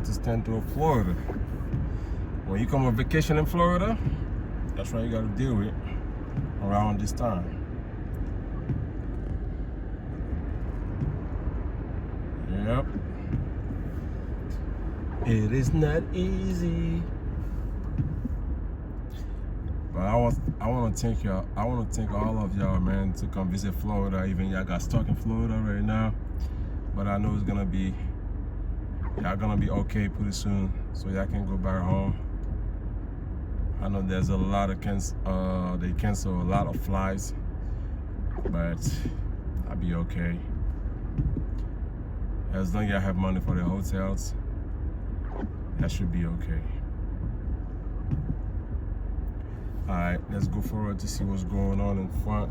got to stand through Florida. When you come on vacation in Florida, that's what you got to deal with around this time. Yep. It is not easy. But I want to thank y'all. I want to thank all of y'all, man, to come visit Florida. Even y'all got stuck in Florida right now, but I know y'all gonna be okay pretty soon, so y'all can go back home. I know there's a lot of they cancel a lot of flights, but I'll be okay. As long as I have money for the hotels, that should be okay. All right, let's go forward to see what's going on in front.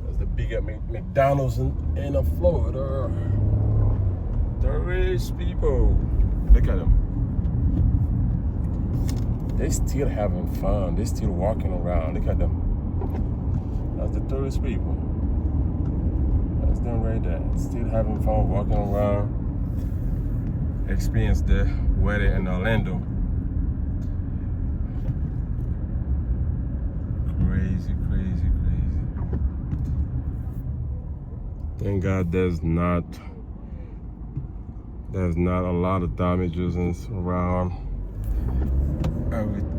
There's the big McDonald's in Florida. Tourist people, look at them. They still having fun. They still walking around. Look at them. That's the tourist people. That's them right there. Still having fun walking around. Experience the weather in Orlando. Crazy. Thank God there's not a lot of damages around.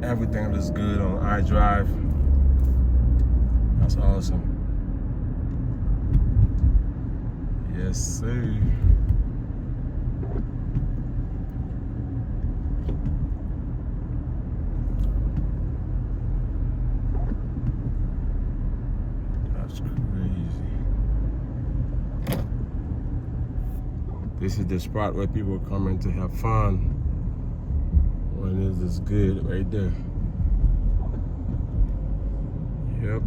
Everything looks good on iDrive. That's awesome. Yes, sir. That's crazy. This is the spot where people are coming to have fun. When it is good right there. Yep.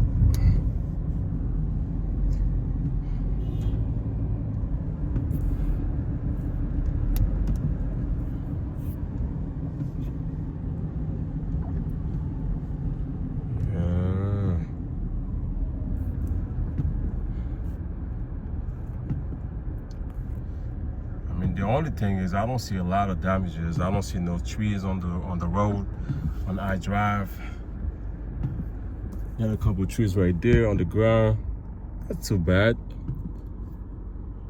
The only thing is I don't see a lot of damages. I don't see no trees on the road on iDrive. Got a couple of trees right there on the ground. Not too bad.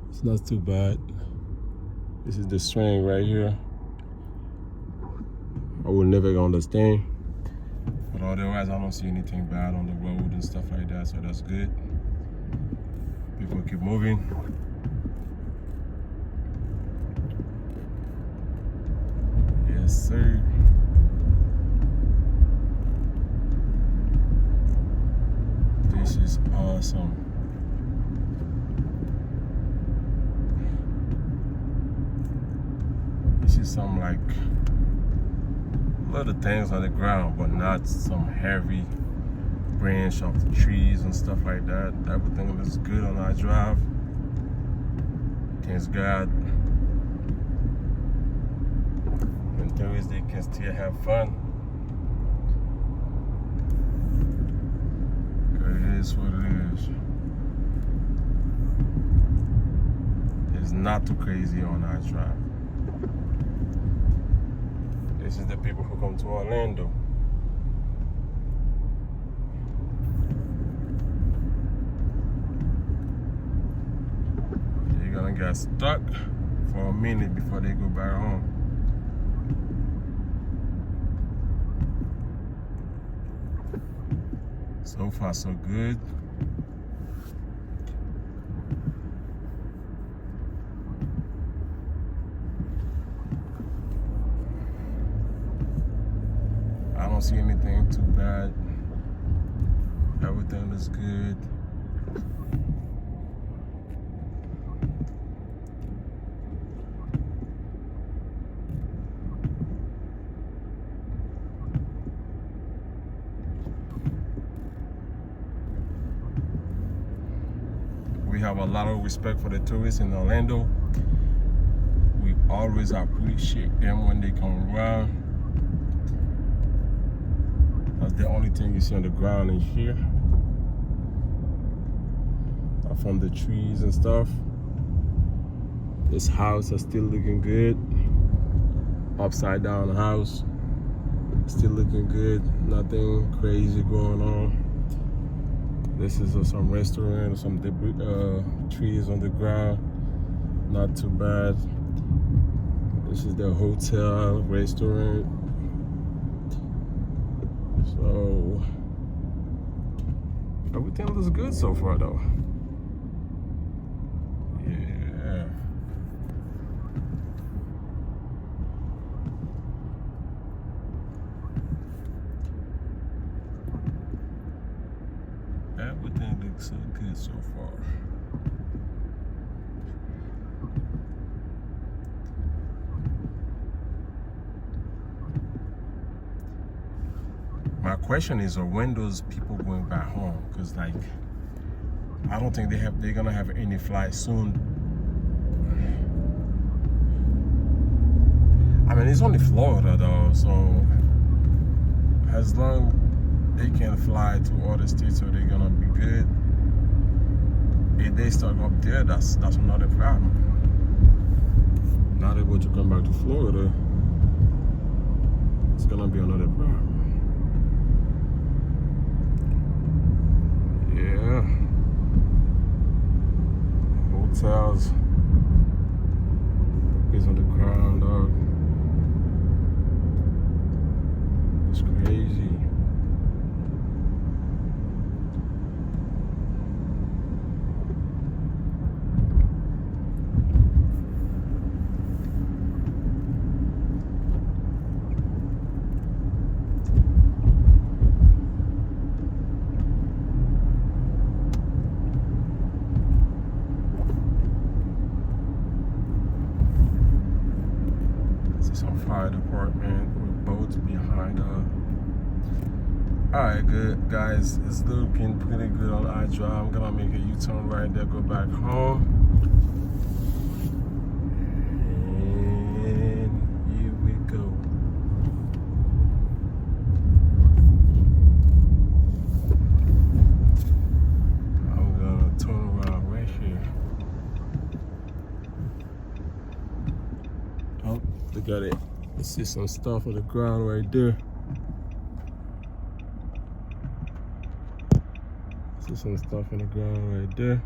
It's not too bad. This is the swing right here. I would never understand. But otherwise I don't see anything bad on the road and stuff like that, so that's good. People keep moving. Yes, sir. This is awesome. This is some like little things on the ground, but not some heavy branch of the trees and stuff like that. Everything looks good on iDrive. Thanks God. And tourists, they can still have fun. It is what it is. It's not too crazy on iDrive. This is the people who come to Orlando. They're gonna get stuck for a minute before they go back home. So far, so good. I don't see anything too bad. Everything looks good. We have a lot of respect for the tourists in Orlando. We always appreciate them when they come around. That's the only thing you see on the ground in here. From the trees and stuff. This house is still looking good. Upside down house, still looking good. Nothing crazy going on. This is some restaurant, some debris, trees on the ground. Not too bad. This is the hotel, restaurant. So everything looks good so far though. Yeah. Everything looks so good so far. My question is, are when those people going back home? Cause like, I don't think they're gonna have any flight soon. I mean, it's only Florida though, so as long they can fly to other states, so they're gonna be good. If they start up there, that's another problem. Not able to come back to Florida, it's gonna be another problem. Yeah. Hotels. Is on the ground, dog. It's crazy. Some fire department with boats behind Alright, good guys, it's looking pretty good on I-Drive. I'm gonna make a U-turn right there, go back home. And here we go. I'm gonna turn around right here. Oh, look at it. I see some stuff on the ground right there. See some stuff on the ground right there.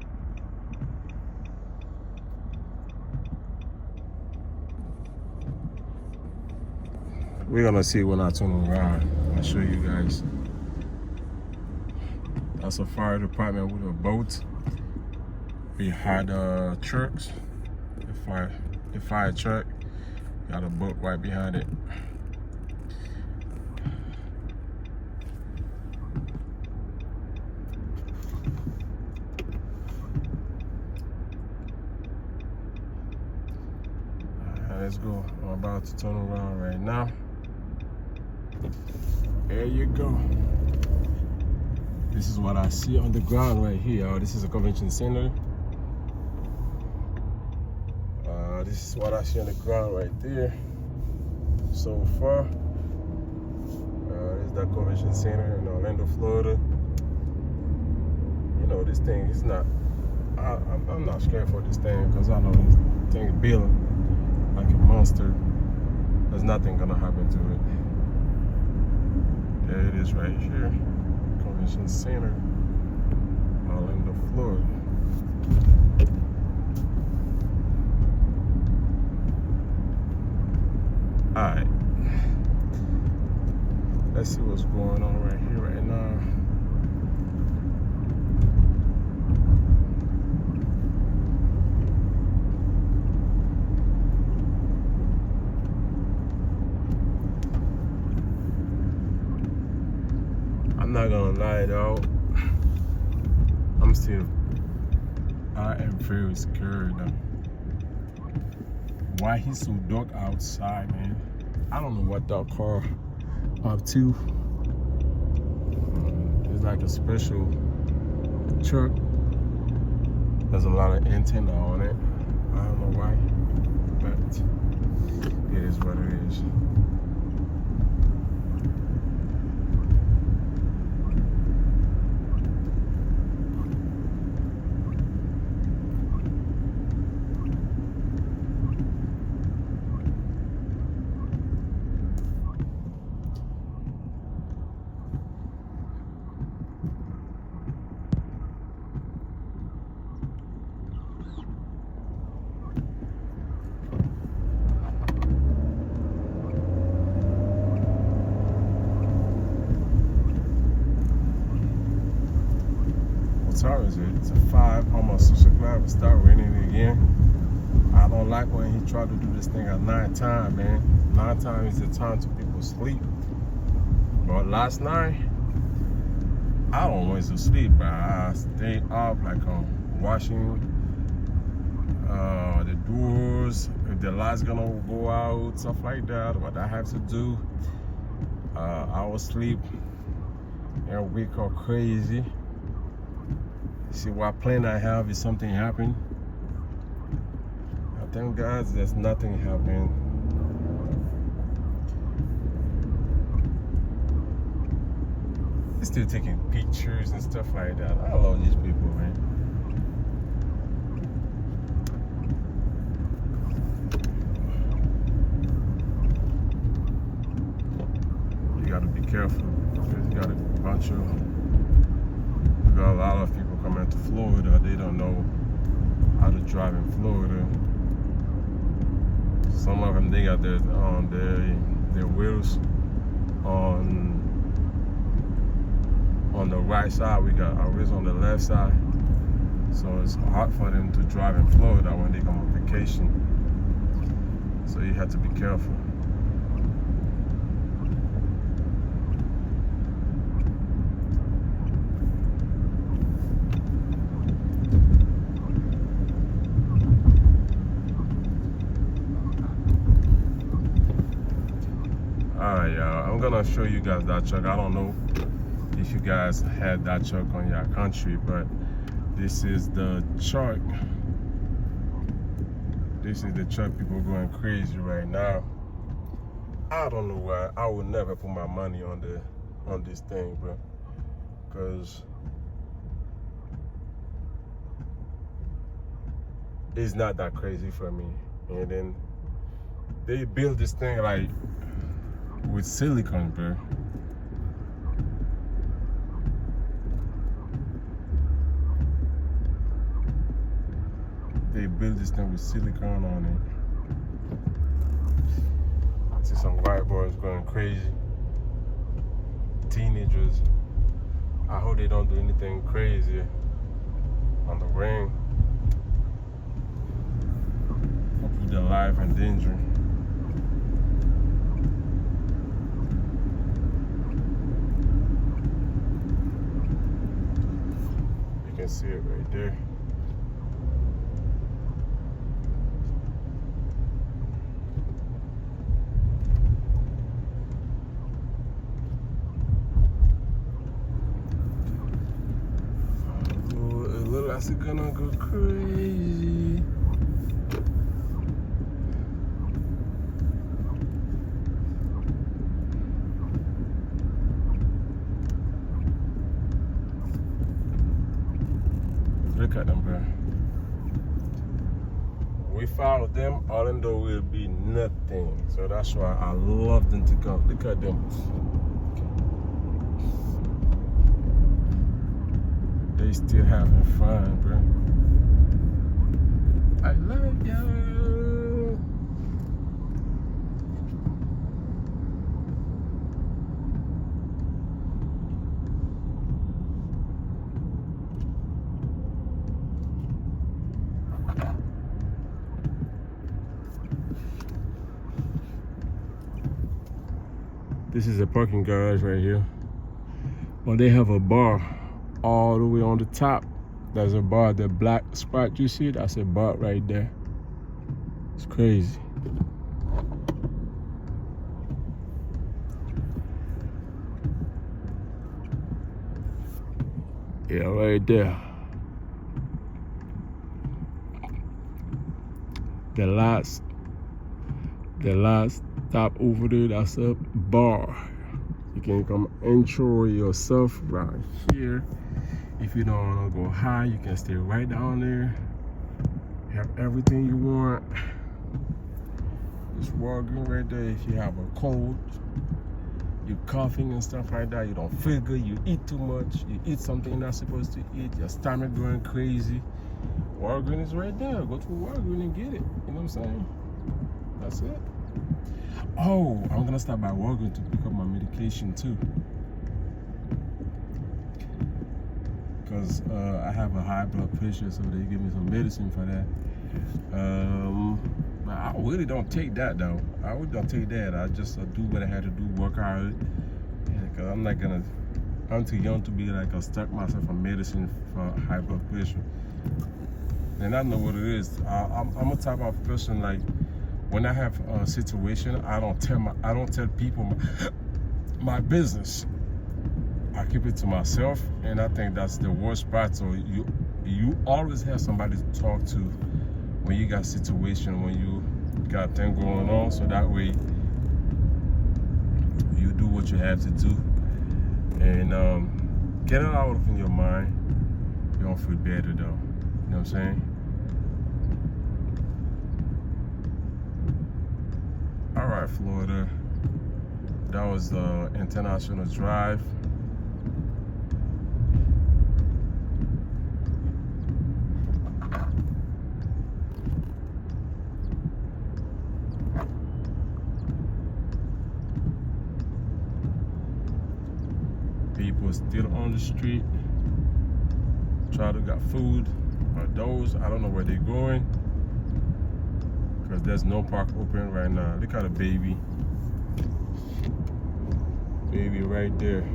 We're gonna see when I turn around. I'll show you guys. That's a fire department with a boat behind trucks. The fire truck. Got a boat right behind it. Alright, let's go. I'm about to turn around right now. There you go. This is what I see on the ground right here. This is a convention center. This is what I see on the ground right there. So far, this is that convention center in Orlando, Florida. You know, this thing is not. I'm not scared for this thing because I know this thing is built like a monster. There's nothing gonna happen to it. There it is right here, convention center, Orlando, Florida. Alright, let's see what's going on right here right now. I'm not gonna lie though, I am very scared though. Why he's so dark outside, man? I don't know what that car up to. It's like a special truck. There's a lot of antenna on it. I don't know why, but it is what it is. What time is it? It's a 5, almost 6 o'clock. It start raining again. I don't like when he tried to do this thing at night time, man. Night time is the time to people sleep. But last night, I don't want to sleep, but I stayed up like washing the doors, if the light's gonna go out, stuff like that, what I have to do. I will sleep and wake up crazy. See what plan I have if something happen. I thank God there's nothing happening. They're still taking pictures and stuff like that. I love these people, man. You gotta be careful. You got a lot of people coming to Florida. They don't know how to drive in Florida. Some of them, they got their wheels on the right side. We got our wheels on the left side. So it's hard for them to drive in Florida when they come on vacation. So you have to be careful. Alright, y'all, I'm gonna show you guys that truck. I don't know if you guys had that truck on your country, but this is the truck. This is the truck people going crazy right now. I don't know why. I would never put my money on this thing, bro, because it's not that crazy for me. And then they build this thing like with silicone, bro. They build this thing with silicone on it. I see some white boys going crazy. Teenagers. I hope they don't do anything crazy on the ring. Put their life in danger. You can see it right there. It's gonna go crazy. Look at them, bro. Without them, Orlando will be nothing. So that's why I love them to come. Look at them. They still having fun, bro. I love you. This is a parking garage right here. Well, they have a bar all the way on the top. There's a bar, the black spot you see, that's a bar right there. It's crazy. Yeah, right there. The last stop over there, that's a bar. You can come enjoy yourself right here. If you don't want to go high, you can stay right down there. Have everything you want. Just walk in right there. If you have a cold, you're coughing and stuff like that, you don't feel good, you eat too much, you eat something you're not supposed to eat, your stomach going crazy, Walgreens is right there. Go to Walgreens and get it. You know what I'm saying? That's it. Oh, I'm gonna stop by Walgreens to pick up my medication too. because I have a high blood pressure, so they give me some medicine for that. But I really don't take that though. I really don't take that. I just do what I had to do, work hard. Because I'm too young to be like stuck myself on medicine for high blood pressure. And I know what it is. I'm a type of person, like when I have a situation, I don't tell people my business. I keep it to myself, and I think that's the worst part. So you always have somebody to talk to when you got a situation, when you got things going on, so that way you do what you have to do, and get it out of your mind. You don't feel better though. You know what I'm saying? All right, Florida. That was the International Drive. People still on the street, trying to get food. Those, I don't know where they're going, because there's no park open right now. Look at the baby right there.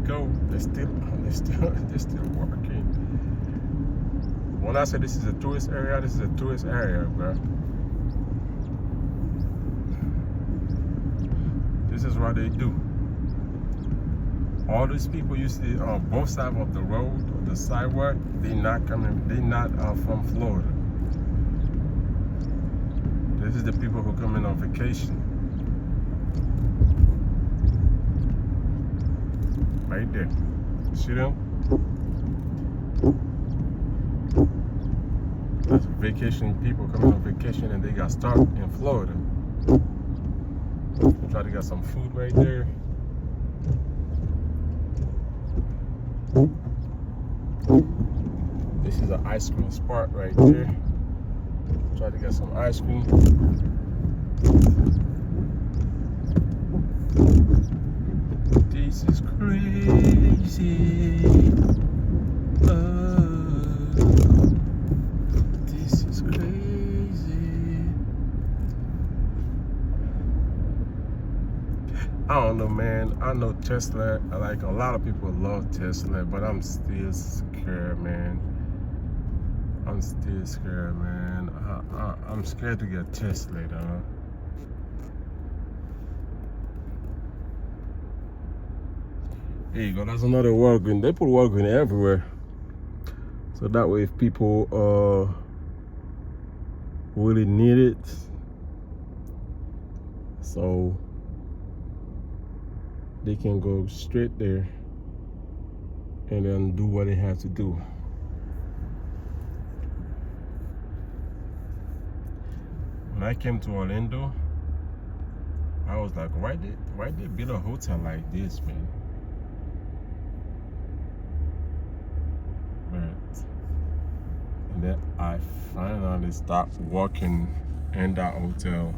Go. They're still working. When I say this is a tourist area, this is a tourist area, bro. This is what they do. All these people you see on both sides of the road, or the sidewalk, they're not from Florida. This is the people who come in on vacation. Right there. See them? That's vacation people coming on vacation, and they got stuck in Florida. Try to get some food right there. This is an ice cream spot right there. Try to get some ice cream. This is crazy. This is crazy. I don't know, man. I know Tesla, like a lot of people love Tesla, but I'm still scared, man. I'm still scared, man. I'm scared to get Tesla, though. There you go, that's another Walgreens. They put Walgreens everywhere. So that way if people really need it, so they can go straight there and then do what they have to do. When I came to Orlando, I was like, why they build a hotel like this, man? And then I finally stopped working in that hotel.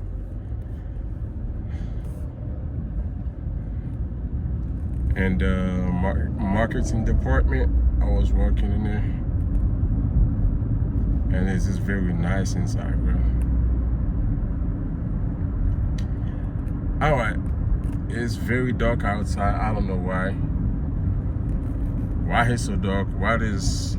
And the marketing department, I was working in there. And it's just very nice inside, bro. Alright, it's very dark outside. I don't know why. Why it's so dark? What is,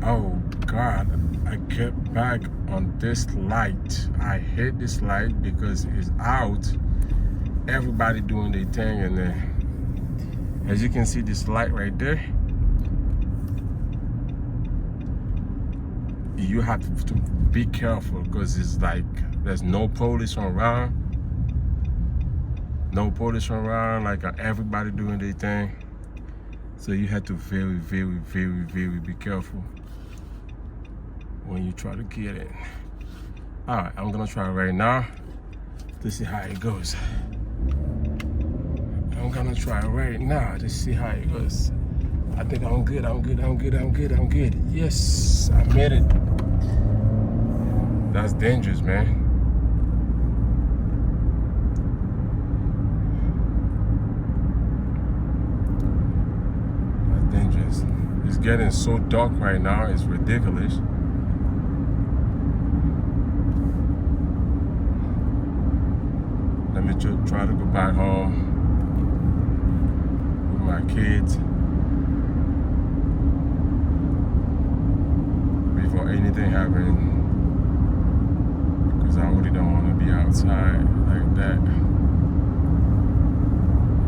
oh God, I get back on this light. I hate this light because it's out. Everybody doing their thing, and then As you can see, this light right there, you have to be careful because it's like there's no police around. No police around, like everybody doing their thing. So you have to very, very, very, very be careful when you try to get in. All right, I'm gonna try right now to see how it goes. I'm gonna try right now to see how it goes. I think I'm good, I'm good, I'm good, I'm good, I'm good. Yes, I made it. That's dangerous, man. That's dangerous. It's getting so dark right now, it's ridiculous. Let me try to go back home with my kids before anything happens, because I really don't want to be outside like that. You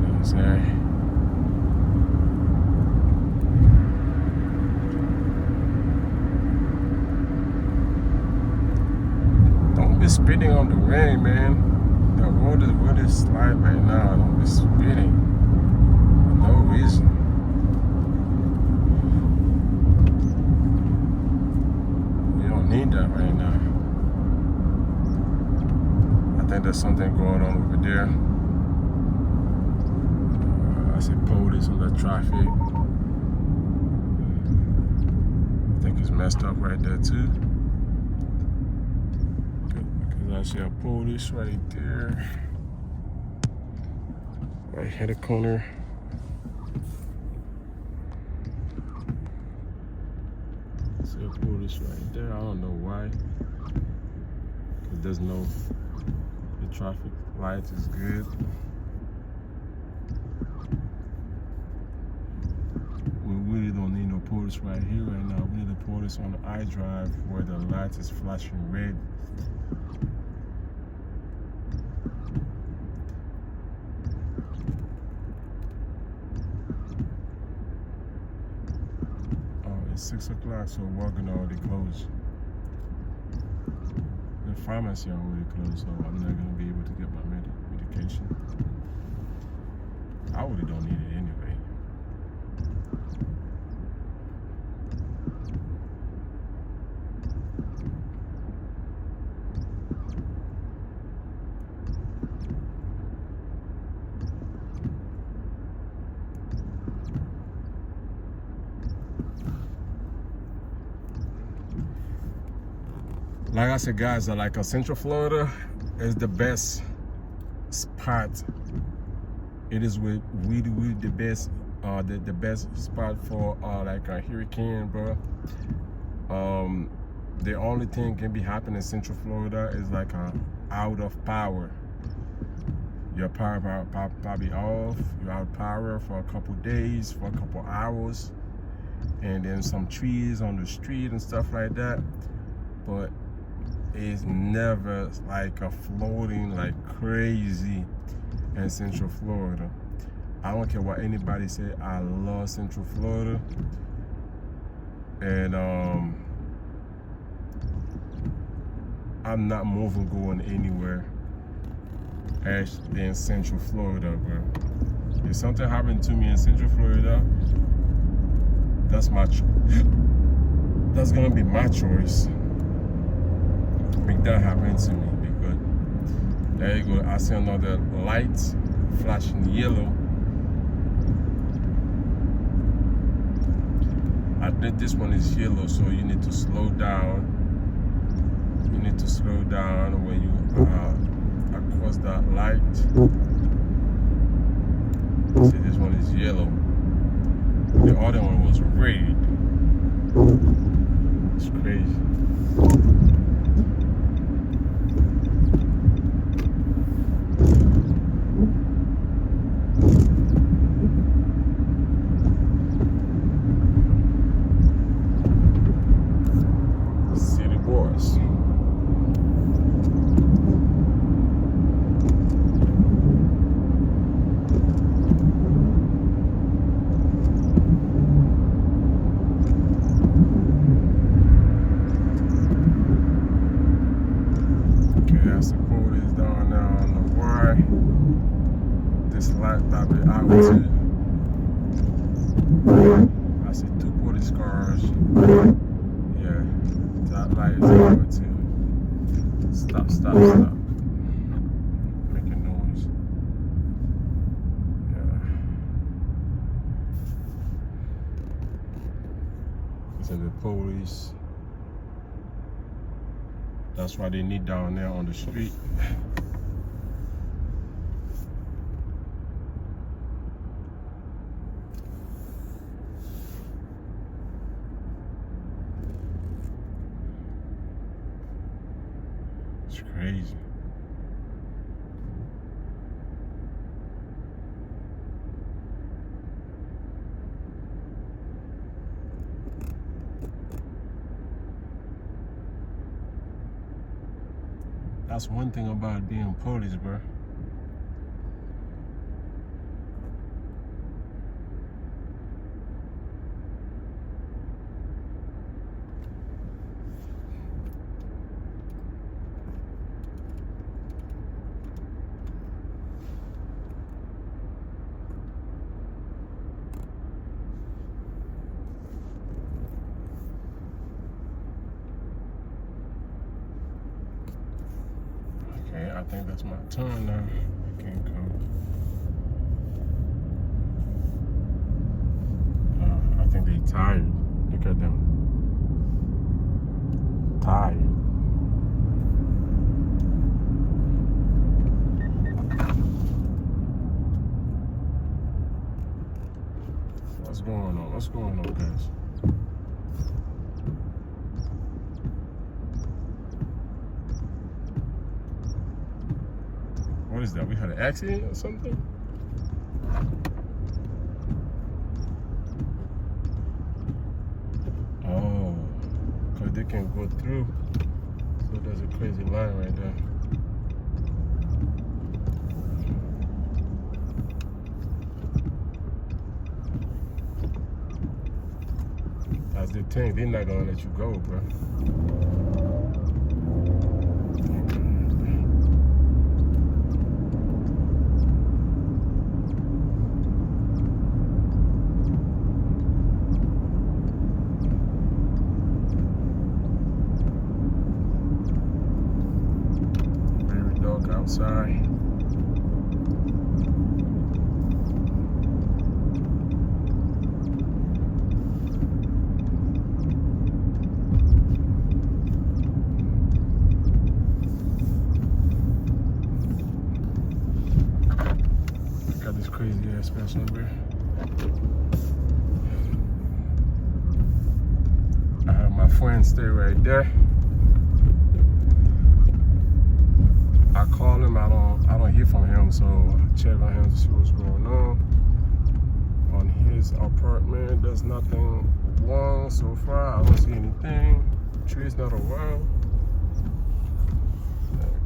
know what I'm saying? Don't be spitting on the rain, man. The road is really slide right now. Don't be spitting for no reason. We don't need that right now. I think there's something going on over there. I see police on the traffic. I think it's messed up right there too. I see a police right there. Right here the corner. I see a police right there. I don't know why. Because there's no, the traffic light is good. We really don't need no police right here right now. We need a police on the I drive where the light is flashing red. It's 6 o'clock, so Walgreens already closed. The pharmacy already closed, so I'm not gonna be able to get my medication. I really don't need it anyway. Like I said, guys, like Central Florida is the best spot. It is with really the best, the best spot for like a hurricane, bro. The only thing can be happening in Central Florida is like out of power. Your power probably off. You're out of power for a couple days, for a couple hours, and then some trees on the street and stuff like that. But it's never like a floating like crazy in Central Florida. I don't care what anybody say. I love Central Florida, and I'm not moving going anywhere actually in Central Florida, bro. If something happened to me in Central Florida, that's gonna be my choice. Make that happen to me, because there you go. I see another light flashing yellow. I think this one is yellow, so you need to slow down. You need to slow down when you across that light. See, this one is yellow. The other one was red. It's crazy. to the police. That's why they need down there on the street. It's crazy. That's one thing about being police, bro. Okay, I think that's my turn now. I can't go. I think they tired. Look at them. Tired. What's going on? What's going on, guys? What is that? We had an accident or something? Oh, because they can go through. So there's a crazy line right there. That's the thing. They're not going to let you go, bro. Outside. Got this crazy ass special over here. I have my friend stay right there. I call him, I don't hear from him, so I check on him to see what's going on his apartment. There's nothing wrong so far. I don't see anything. Tree's not around.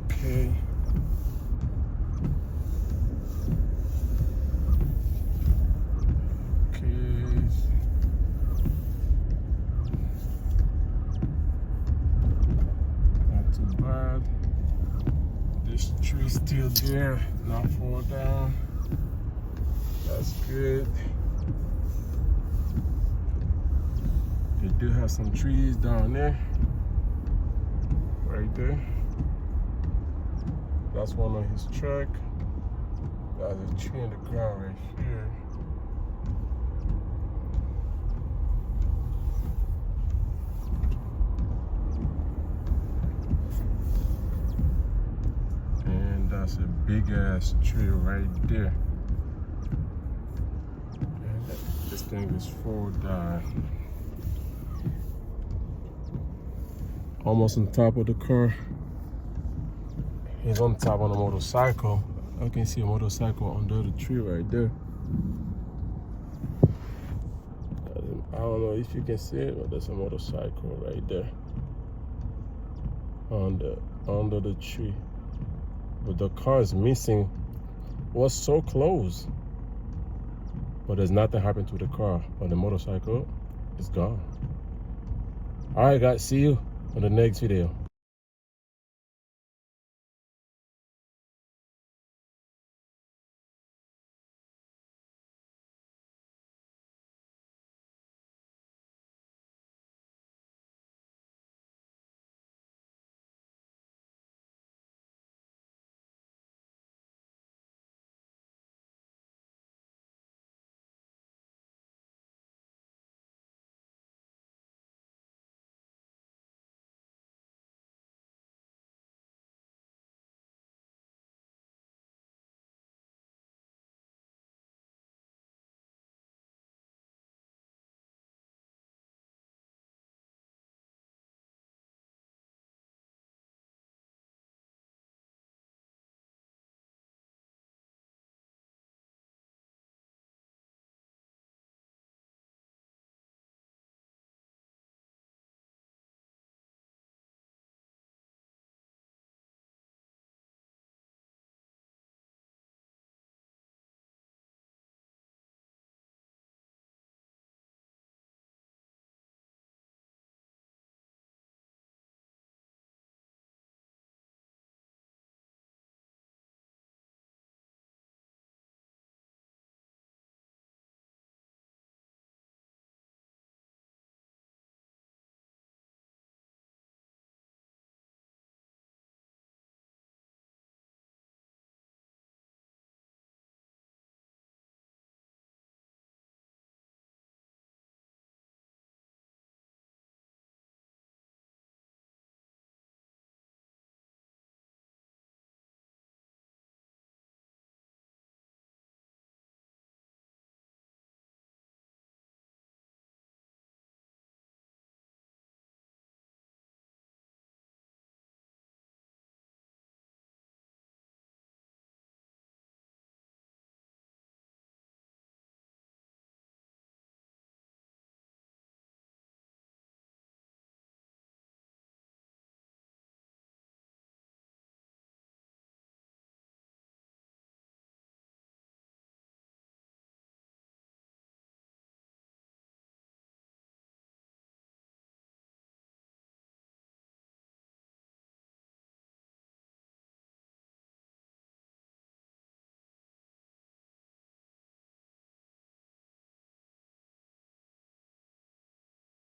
Okay. Not too bad. This tree still there, not fall down. That's good. They do have some trees down there, right there. That's one on his truck. There's a tree in the ground right here. That's a big ass tree right there. And this thing is full down. Almost on top of the car. He's on top of a motorcycle. I can see a motorcycle under the tree right there. I don't know if you can see it, but there's a motorcycle right there. Under the tree. But the car is missing. Was so close, but there's nothing happened to the car, but the motorcycle is gone. All right, guys, see you on the next video.